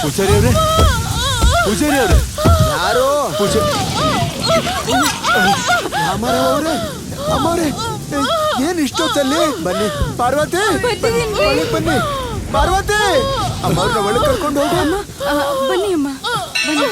ಪೂಜಾರಿ ಅವರೇ, ಪೂಜಾರಿ ಅವರೇ, ಯಾರು? ಅಮ್ಮರೇ, ಅಮ್ಮರೇ, ಏನ್ ಇಷ್ಟೊತ್ತಲ್ಲಿ? ಬನ್ನಿ ಪಾರ್ವತಿ, ಒಳಗ್ ಬನ್ನಿ ಪಾರ್ವತಿ, ಅಮ್ಮವ್ರನ್ನ ಒಳಗೆ ಕರ್ಕೊಂಡು ಹೋಗಿ. ಬನ್ನಿ ಅಮ್ಮ, ಬನ್ನಿ.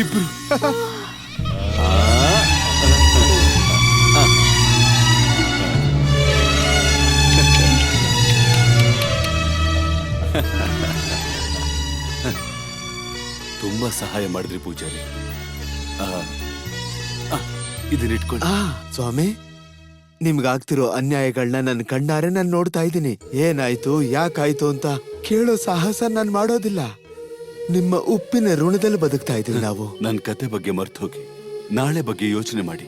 ಇಬ್ರು ತುಂಬಾ ಸಹಾಯ ಮಾಡಿದ್ರಿ ಪೂಜಾರಿ. ಇದನ್ನಿಟ್ಕೊಂಡು. ಸ್ವಾಮಿ, ನಿಮ್ಗಾಗ್ತಿರೋ ಅನ್ಯಾಯಗಳನ್ನ ನನ್ನ ಕಣ್ಣಾರೆ ನಾನು ನೋಡ್ತಾ ಇದ್ದೀನಿ. ಏನಾಯ್ತು, ಯಾಕಾಯ್ತು ಅಂತ ಕೇಳೋ ಸಾಹಸ ನಾನು ಮಾಡೋದಿಲ್ಲ. ನಿಮ್ಮ ಉಪ್ಪಿನ ಋಣದಲ್ಲಿ ಬದುಕ್ತಾ ಇದೀವಿ ನಾವು. ನನ್ನ ಕತೆ ಬಗ್ಗೆ ಮರ್ತು ಹೋಗಿ ನಾಳೆ ಬಗ್ಗೆ ಯೋಚನೆ ಮಾಡಿ.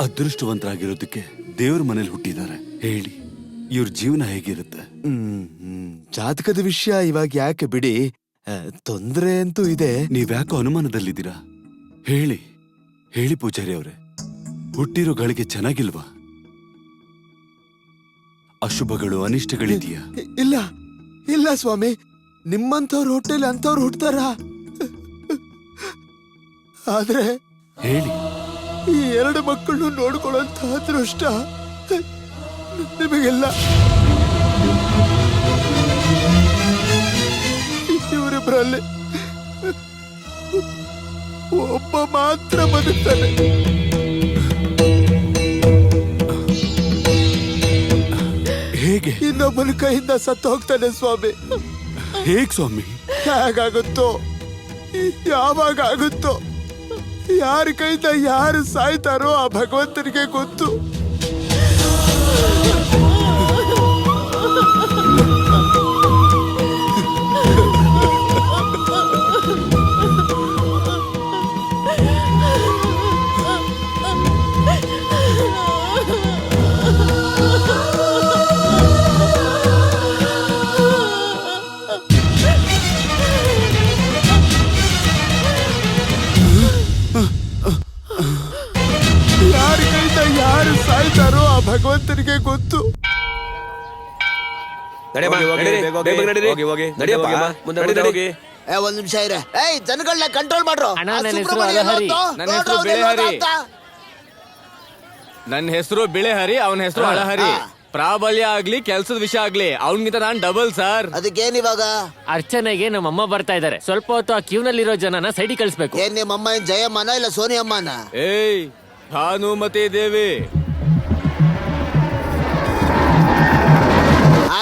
ಅದೃಷ್ಟವಂತರಾಗಿರೋದಕ್ಕೆ ದೇವ್ರ ಮನೇಲಿ ಹುಟ್ಟಿದ್ದಾರೆ. ಹೇಳಿ, ಇವ್ರ ಜೀವನ ಹೇಗಿರುತ್ತೆ? ಜಾತಕದ ವಿಷಯ ಇವಾಗ ಯಾಕೆ ಬಿಡಿ, ತೊಂದ್ರೆ ಅಂತೂ ಇದೆ. ನೀವ್ಯಾಕೋ ಅನುಮಾನದಲ್ಲಿದ್ದೀರಾ? ಹೇಳಿ ಹೇಳಿ ಪೂಜಾರಿ ಅವರೇ, ಹುಟ್ಟಿರೋ ಗಳಿಗೆ ಚೆನ್ನಾಗಿಲ್ವಾ? ಅಶುಭಗಳು ಅನಿಷ್ಟಗಳಿದೆಯಾ? ಇಲ್ಲ ಇಲ್ಲ ಸ್ವಾಮಿ, ನಿಮ್ಮಂಥವ್ರ ಹೊಟ್ಟೆಲಿ ಅಂತವ್ರು ಹುಟ್ಟತಾರ. ಆದ್ರೆ ಹೇಳಿ, ಈ 2 ಮಕ್ಕಳು ನೋಡ್ಕೊಳ್ಳೋಂತ ಅದೃಷ್ಟ ನಿಮಗೆಲ್ಲ. ಇವರಿಬ್ಬರಲ್ಲಿ ಒಬ್ಬ ಮಾತ್ರ ಬದುಕ್ತಾನೆ. ಹೇಗೆ? ಇನ್ನೊಬ್ಬನ ಕೈಯಿಂದ ಸತ್ತು ಹೋಗ್ತಾನೆ ಸ್ವಾಮಿ. ಹೇಗ್ ಸ್ವಾಮಿ? ಹೇಗಾಗುತ್ತೋ, ಯಾವಾಗ ಆಗುತ್ತೋ, ಯಾರ ಕೈಯಿಂದ ಯಾರು ಸಾಯ್ತಾರೋ ಆ ಭಗವಂತನಿಗೆ ಗೊತ್ತು. ಯಾರು ಸಾಯ್ತಾರೋ ಆ ಭಗವಂತನಿಗೆ ಗೊತ್ತು. ಒಂದ್ ನಿಮಿಷ ಇರ. ಜನಗಳನ್ನ ಕಂಟ್ರೋಲ್ ಮಾಡ್ರು. ನನ್ನ ಹೆಸರು ಬಿಳೆಹರಿ, ಅವನ ಹೆಸರು ಹಳಹರಿ. ಪ್ರಾಬಲ್ಯ ಆಗ್ಲಿ ಕೆಲ್ಸದ ವಿಷಯ ಆಗ್ಲಿ ಅವನ್ಗಿಂತ ನಾನ್ ಡಬಲ್ ಸರ್. ಅದಕ್ಕೇನ್ ಇವಾಗ? ಅರ್ಚನೆಗೆ ನಮ್ಮಮ್ಮ ಬರ್ತಾ ಇದಾರೆ. ಸ್ವಲ್ಪ ಹೊತ್ತು ಆ ಕ್ಯೂನಲ್ಲಿರೋ ಜನನ ಸೈಡಿಗೆ ಕಳಿಸ್ಬೇಕು. ಏನ್ ನಿಮ್ಮಮ್ಮ ಏನ್ ಜಯಮ್ಮನ ಇಲ್ಲ ಸೋನಿಯಮ್ಮನ? ಏಯ್, ಭಾನುಮತಿ ದೇವಿ.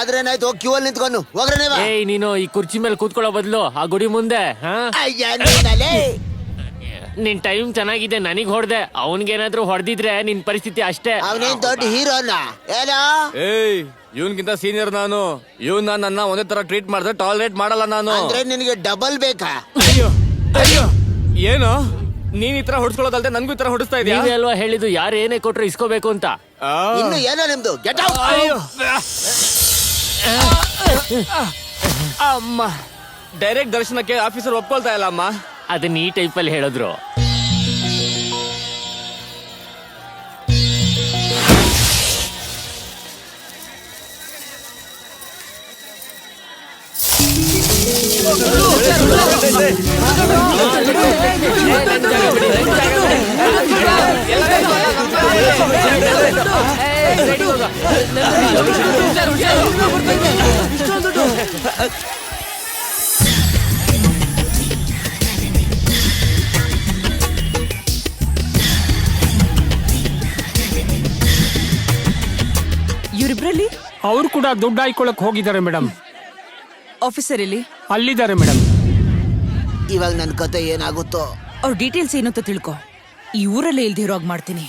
ಆದ್ರೇನಾಯ್ತು? ಹೋಗಿ ಕ್ಯೂ ಅಲ್ಲಿ ನಿಂತ್ಕೊಂಡು ಹೋಗ್ರೆ ನೀವ. ಏಯ್, ನೀನು ಈ ಕುರ್ಚಿ ಮೇಲೆ ಕೂತ್ಕೊಳ್ಳೋ ಬದಲು ಆ ಗುಡಿ ಮುಂದೆ. ನಿನ್ ಟೈಮ್ ಚೆನ್ನಾಗಿದೆ, ನನಗ್ ಹೊಡೆದೆ. ಅವನ್ಗೇನಾದ್ರೂ ಹೊಡೆದಿದ್ರೆ ನಿನ್ ಪರಿಸ್ಥಿತಿ ಅಷ್ಟೇ. ಅವನೇನ್ ದೊಡ್ಡ ಹೀರೋನ ಏನೋ? ಏಯ್, ಇವನ್ಗಿಂತ ಸೀನಿಯರ್ ನಾನು. ಇವನ್ ನನ್ನ ಒಂದೇ ತರ ಟ್ರೀಟ್ ಮಾಡಿದ್ರೆ ಟಾಲರೇಟ್ ಮಾಡಲ್ಲ ನಾನು. ಅಂದ್ರೆ ನಿನಗೆ ಡಬಲ್ ಬೇಕಾ? ಅಯ್ಯೋ ಅಯ್ಯೋ, ಏನು ನೀನ್ ಈ ತರ ಹೊಡ್ಸ್ಕೊಳ್ಳೋದಲ್ದೆ ನನ್ಗೂ ಈ ತರ ಹೊಡಿಸ್ತಾ ಇದೀಯ? ನೀವೇ ಅಲ್ವಾ ಹೇಳಿದ್ದು ಯಾರು ಏನೇ ಕೊಟ್ರು ಇಸ್ಕೋಬೇಕು ಅಂತ. ಇನ್ನು ಏನೋ ನಿಮ್ದು? Get out. ಅಮ್ಮ, ಡೈರೆಕ್ಟ್ ದರ್ಶನಕ್ಕೆ ಆಫೀಸರ್ ಒಪ್ಕೊಳ್ತಾ ಇಲ್ಲ ಅಮ್ಮ. ಅದನ್ನ ಈ ಟೈಪಲ್ಲಿ ಹೇಳಿದ್ರು. ಇವರಿಬ್ರಲ್ಲಿ ಅವರು ಕೂಡ ದುಡ್ಡು ಹಾಯ್ಕೊಳಕ್ ಹೋಗಿದ್ದಾರೆ ಮೇಡಮ್. ಆಫೀಸರ್ ಇಲ್ಲಿ ಅಲ್ಲಿದ್ದಾರೆ ಮೇಡಮ್. ಇವಾಗ ನನ್ ಕತೆ ಏನಾಗುತ್ತೋ? ಅವ್ರ ಡೀಟೇಲ್ಸ್ ಏನು ಅಂತ ತಿಳ್ಕೊ. ಈ ಊರಲ್ಲೇ ಇಲ್ದಿರೋ ಹಾಗೆ ಮಾಡ್ತೀನಿ.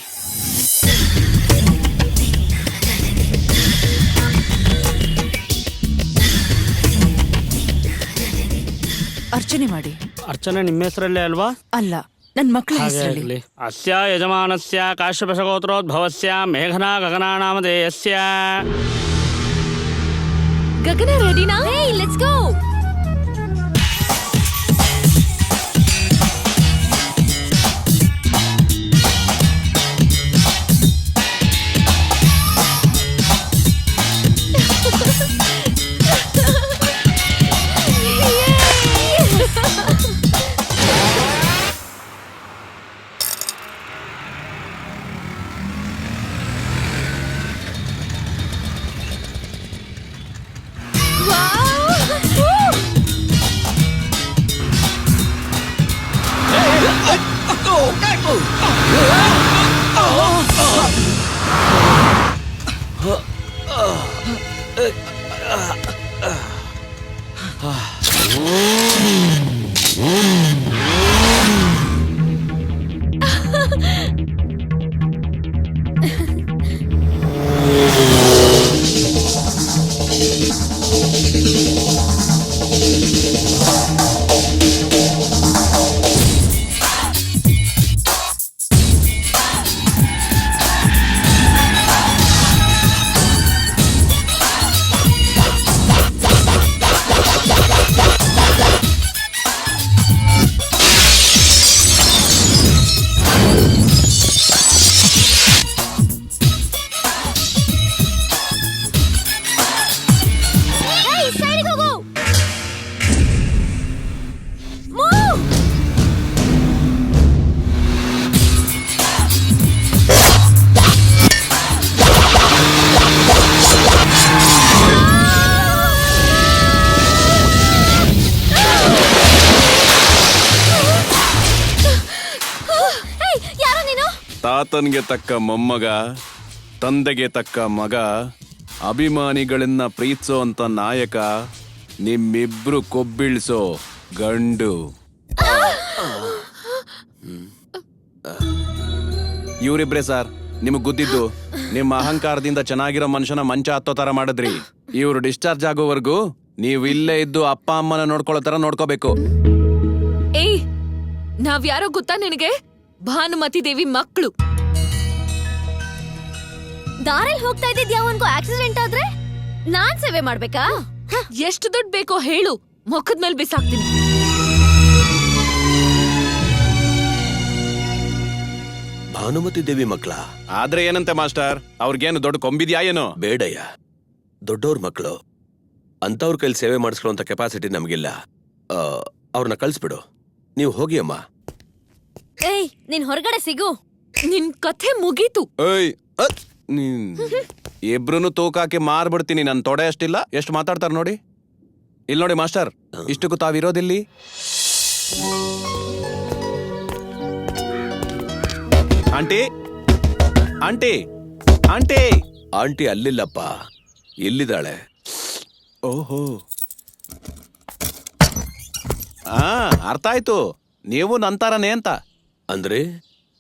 ಅರ್ಚನೆ ಮಾಡಿ. ಅರ್ಚನೆ ನಿಮ್ಮ ಹೆಸರಲ್ಲೇ ಅಲ್ವಾ? ಅಲ್ಲ, ನನ್ ಮಕ್ಕಳ ಹೆಸರಲ್ಲಿ. ಅಸ್ಯ ಯಜಮಾನಸ್ಯ ಕಾಶ್ಯಪಶಗೋತ್ರೋದ್ಭವಸ್ಯ ಮೇಘನಾ ಗಗನಾನಾಮಧೇಯಸ್ಯ. ಗಗನ ರೆಡಿನಾ? ಹೇ, ಲೆಟ್ಸ್ ಗೋ. ತಾತನ್ಗೆ ತಕ್ಕ ಮೊಮ್ಮಗ, ತಂದೆಗೆ ತಕ್ಕ ಮಗ, ಅಭಿಮಾನಿಗಳನ್ನ ಪ್ರೀತಿಸೋ ಅಂತ ನಾಯಕ, ನಿಮ್ಮಿಬ್ರು ಕೊಬ್ಬಿಳ್ಸೋ ಗಂಡು. ಇವ್ರಿಬ್ರೇ ಸರ್ ನಿಮಗ್ ಗೊತ್ತಿದ್ದು. ನಿಮ್ಮ ಅಹಂಕಾರದಿಂದ ಚೆನ್ನಾಗಿರೋ ಮನುಷ್ಯನ ಮಂಚ ಹತ್ತೋ ತರ ಮಾಡಿದ್ರಿ. ಇವ್ರು ಡಿಸ್ಚಾರ್ಜ್ ಆಗೋವರೆಗೂ ನೀವು ಇಲ್ಲೇ ಇದ್ದು ಅಪ್ಪ ಅಮ್ಮನ ನೋಡ್ಕೊಳ್ಳೋ ತರ ನೋಡ್ಕೋಬೇಕು. ಏಯ್, ನಾವ್ಯಾರೋ ಗೊತ್ತಾ ನಿನಗೆ? ಭಾನುಮತಿ ದೇವಿ ಮಕ್ಕಳು. ದಾರಲ್ಲಿ ಹೋಗ್ತಾ ಇದ್ದಿದ್ ಯಾವನ್ಗೋ ಆಕ್ಸಿಡೆಂಟ್ ಆದ್ರೆ ನಾನ್ ಸೇವೆ ಮಾಡ್ಬೇಕಾ? ಎಷ್ಟು ದುಡ್ಡು ಬೇಕೋ ಹೇಳು, ಮುಖದ ಮೇಲೆ ಬಿಸಾಕ್ತೀನಿ. ಭಾನುಮತಿ ದೇವಿ ಮಕ್ಳ? ಆದ್ರೆ ಏನಂತೆ ಮಾಸ್ಟರ್, ಅವ್ರಿಗೇನು ದೊಡ್ಡ ಕೊಂಬಿದ್ಯಾ ಏನೋ? ಬೇಡಯ್ಯ, ದೊಡ್ಡವ್ರ ಮಕ್ಕಳು, ಅಂತವ್ರ ಕೈಲಿ ಸೇವೆ ಮಾಡಿಸ್ಕೊಳ್ಳೋಂಥ ಕೆಪಾಸಿಟಿ ನಮಗಿಲ್ಲ. ಅವ್ರನ್ನ ಕಳ್ಸ್ಬಿಡು. ನೀವು ಹೋಗಿ ಅಮ್ಮ. ಏಯ್, ನೀನ್ ಹೊರಗಡೆ ಸಿಗು. ನಿನ್ ಕಥೆ ಮುಗೀತು. ಏಯ್, ಇಬ್ರು ತೂಕಾಕಿ ಮಾರ್ಬಿಡ್ತೀನಿ. ನನ್ ತೊಡೆ ಅಷ್ಟಿಲ್ಲ, ಎಷ್ಟು ಮಾತಾಡ್ತಾರ ನೋಡಿ. ಇಲ್ಲಿ ನೋಡಿ ಮಾಸ್ಟರ್, ಇಷ್ಟಕ್ಕೂ ತಾವಿರೋದಿಲ್ಲಿ. ಆಂಟಿ ಆಂಟಿ ಆಂಟಿ ಆಂಟಿ ಅಲ್ಲಿಲ್ಲಪ್ಪ, ಇಲ್ಲಿದ್ದಾಳೆ. ಓಹೋ, ಅರ್ಥ ಆಯ್ತು. ನೀವು ನಂತರನೇ ಅಂತ. ಅಂದ್ರೆ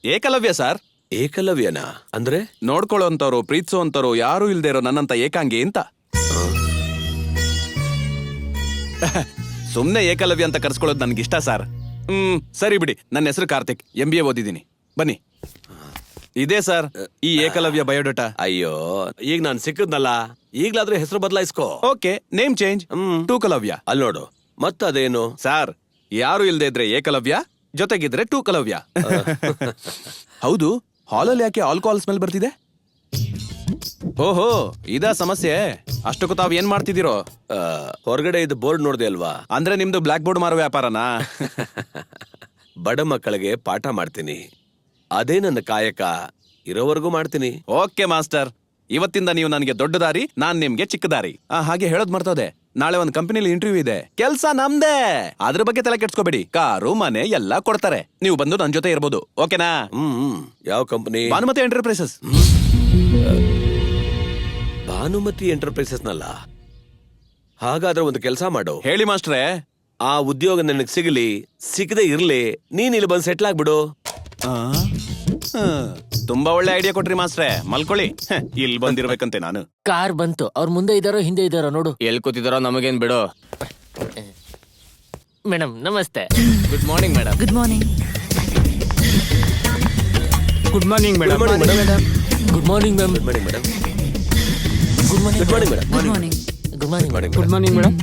ಏಕಲವ್ಯ ಸರ್. ಏಕಲವ್ಯನ ಅಂದ್ರೆ? ನೋಡ್ಕೊಳ್ಳೋಂತವ್ರು, ಪ್ರೀತಿಸೋಂತವ್ರು ಯಾರು ಇಲ್ದೇ ಇರೋ ನನ್ನಂತ ಏಕಾಂಗಿ ಅಂತ. ಸುಮ್ನೆ ಏಕಲವ್ಯ ಅಂತ ಕರ್ಸ್ಕೊಳ್ಳೋದು ನನ್ಗಿಷ್ಟ ಸರ್. ಸರಿ ಬಿಡಿ, ನನ್ನ ಹೆಸರು ಕಾರ್ತಿಕ್, MBA ಓದಿದ್ದೀನಿ. ಬನ್ನಿ, ಇದೇ ಸರ್ ಈ ಏಕಲವ್ಯ ಬಯೋಡೇಟಾ. ಅಯ್ಯೋ, ಈಗ ನಾನ್ ಸಿಕ್ಕದ್ನಲ್ಲ, ಈಗ್ಲಾದ್ರೂ ಹೆಸರು ಬದಲಾಯಿಸ್ಕೋ. ಓಕೆ, ನೇಮ್ ಚೇಂಜ್, ಟೂಕಲವ್ಯ. ಅಲ್ಲಿ ನೋಡು, ಮತ್ತದೇನು? ಸರ್, ಯಾರು ಇಲ್ದೇ ಇದ್ರೆ ಏಕಲವ್ಯ, ಜೊತೆಗಿದ್ರೆ ಟೂಕಲವ್ಯ. ಹೌದು, ಹಾಲಲ್ಲಿ ಯಾಕೆ ಆಲ್ಕೋಹಾಲ್ ಸ್ಮೆಲ್ ಬರ್ತಿದೆ? ಓಹೋ, ಇದಾ ಸಮಸ್ಯೆ. ಅಷ್ಟಕ್ಕೂ ತಾವ್ ಏನ್ ಮಾಡ್ತಿದ್ದೀರೋ? ಹೊರಗಡೆ ಇದು ಬೋರ್ಡ್ ನೋಡ್ದೆ ಅಲ್ವಾ? ಅಂದ್ರೆ ನಿಮ್ದು ಬ್ಲಾಕ್ ಬೋರ್ಡ್ ಮಾರೋ ವ್ಯಾಪಾರನಾ? ಬಡ ಮಕ್ಕಳಿಗೆ ಪಾಠ ಮಾಡ್ತೀನಿ, ಅದೇ ನನ್ನ ಕಾಯಕ. ಇರೋವರೆಗೂ ಮಾಡ್ತೀನಿ. ಓಕೆ ಮಾಸ್ಟರ್, ಇವತ್ತಿಂದ ನೀವು ನನಗೆ ದೊಡ್ಡ ದಾರಿ, ನಾನ್ ನಿಮ್ಗೆ ಚಿಕ್ಕ ದಾರಿ. ಹಾಗೆ ಹೇಳೋದ್ ಮರ್ತೋದೆ, ನಾಳೆ ಒಂದ್ ಕಂಪನಿಲಿ ಇಂಟರ್ವ್ಯೂ ಇದೆ, ಕೆಲ್ಸ ನಮ್ದೇ. ಅದ್ರ ಬಗ್ಗೆ ತಲೆ ಕೆಡ್ಸ್ಕೋಬೇಡಿ, ಕಾರು ಮನೆ ಎಲ್ಲಾ ಕೊಡ್ತಾರೆ. ನೀವು ಬಂದು ನನ್ ಜೊತೆ ಇರ್ಬೋದು, ಓಕೆನಾ? ಯಾವ company? Bhanumati enterprises. Bhanumati enterprises ನಲ್ಲ? ಹಾಗಾದ್ರೆ ಒಂದು ಕೆಲಸ ಮಾಡು. ಹೇಳಿ ಮಾಸ್ಟ್ರೇ. ಆ ಉದ್ಯೋಗ ನನಗ್ ಸಿಗಲಿ, ಸಿಗದೆ ಇರ್ಲಿ, ನೀನ್ ಇಲ್ಲಿ ಬಂದು ಸೆಟ್ಲ್ ಆಗ್ಬಿಡು. ತುಂಬಾ ಒಳ್ಳೆ ಐಡಿಯಾ ಕೊಟ್ರಿ ಮಾಸ್ಟ್ರೇ, ಮಲ್ಕೊಳ್ಳಿ. ಇಲ್ಲಿ ಬಂದಿರ್ಬೇಕಂತೆ ನಾನು. ಕಾರ್ ಬಂತು, ಅವ್ರ ಮುಂದೆ ಇದಾರೋ ಹಿಂದೆ ಇದಾರೋ ನೋಡು. ಎಲ್ ಕೂತಿದಾರೋ ನಮಗೇನ್ ಬಿಡು. ಮೇಡಮ್ ನಮಸ್ತೆ. Good morning madam. Good morning. Good morning madam. Good morning ma'am. Good morning madam. Good morning good morning. Good morning. Good morning madam.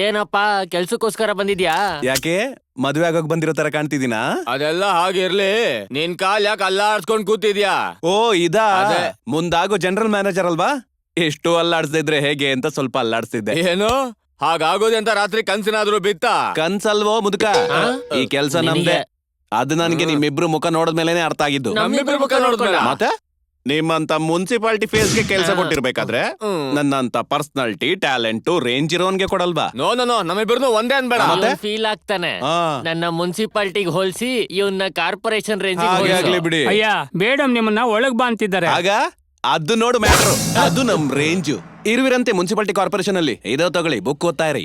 ಏನಪ್ಪಾ ಕೆಲ್ಸಕ್ಕೋಸ್ಕರ ಬಂದಿದ್ಯಾ? ಯಾಕೆ ಮದ್ವೆ ಆಗೋಕ್ ಬಂದಿರೋ ತರ ಕಾಣ್ತಿದೀನಾ? ಅದೆಲ್ಲ ಹಾಗಿರ್ಲಿ, ನಿನ್ ಕಾಲ್ ಯಾಕೆ ಅಲ್ಲಾಡ್ಸ್ಕೊಂಡ್ ಕೂತಿದ್ಯಾ? ಓ ಇದಾ? ಅದೇ. ಮುಂದಾಗೋ ಜನರಲ್ ಮ್ಯಾನೇಜರ್ ಅಲ್ವಾ? ಎಷ್ಟು ಅಲ್ಲಾಡ್ಸ್ದಿದ್ರೆ ಹೇಗೆ ಅಂತ ಸ್ವಲ್ಪ ಅಲ್ಲಾಡ್ಸ್ತಿದ್ದೆ. ಏನು ಹಾಗಾಗೋದೆ ಅಂತ ರಾತ್ರಿ ಕನ್ಸಿನಾದ್ರೂ ಬಿತ್ತ? ಕನ್ಸಲ್ವೋ ಮುದುಕ, ಈ ಕೆಲ್ಸ ನಮ್ದೆ. ಅದು ನನ್ಗೆ ನಿಮ್ಮಿಬ್ರು ಮುಖ ನೋಡಿದ್ಮೇಲೆನೆ ಅರ್ಥ ಆಗಿದ್ದು. ನಮ್ಮಿಬ್ರು ಮುಖ ನೋಡಿದ್ಮೇಲೆ? ಮತ್ತೆ ನಿಮ್ಮಂತ ಮುನ್ಸಿಪಾಲಿಟಿ ಫೇಸ್ಗೆ ಕೆಲ್ಸ ಕೊಟ್ಟಿರ್ಬೇಕಾದ್ರೆ ನನ್ನಂತ ಪರ್ಸನಾಲಿಟಿ, ಟ್ಯಾಲೆಂಟ್, ರೇಂಜ್ ಇರೋನ್ಗೆ ಕೊಡಲ್ವಾ? ನೋ ನೋ ನೋ, ನಮ್ಮಿಬ್ರು ಒಂದೇ ಅನ್ಬೇಡ. ಫೀಲ್ ಆಗ್ತಾನೆ. ಆ. ನನ್ನ ಮುನ್ಸಿಪಾಲಿಟಿಗೆ ಹೋಲ್ಸಿ ಇವನ್ನ ಕಾರ್ಪೊರೇಷನ್ ರೇಂಜ್. ಹಾಗೆ ಆಗ್ಲಿ ಬಿಡಿ. ಅಯ್ಯ ಮೇಡಮ್ ನಿಮ್ಮನ್ನ ಒಳಗ್ ಬಾ ಅಂತಿದ್ದಾರೆ. ಆಗ ಅದು ನೋಡು ಮ್ಯಾಟ್ರು ಅದು ನಮ್ ರೇಂಜು ಇರುವಿರಂತೆ ಮುನ್ಸಿಪಾಲಿಟಿ ಕಾರ್ಪೊರೇಷನ್ ಅಲ್ಲಿ ಇದೋ ತಗೊಳ್ಳಿ ಬುಕ್ ಓದ್ತಾ ಇರಿ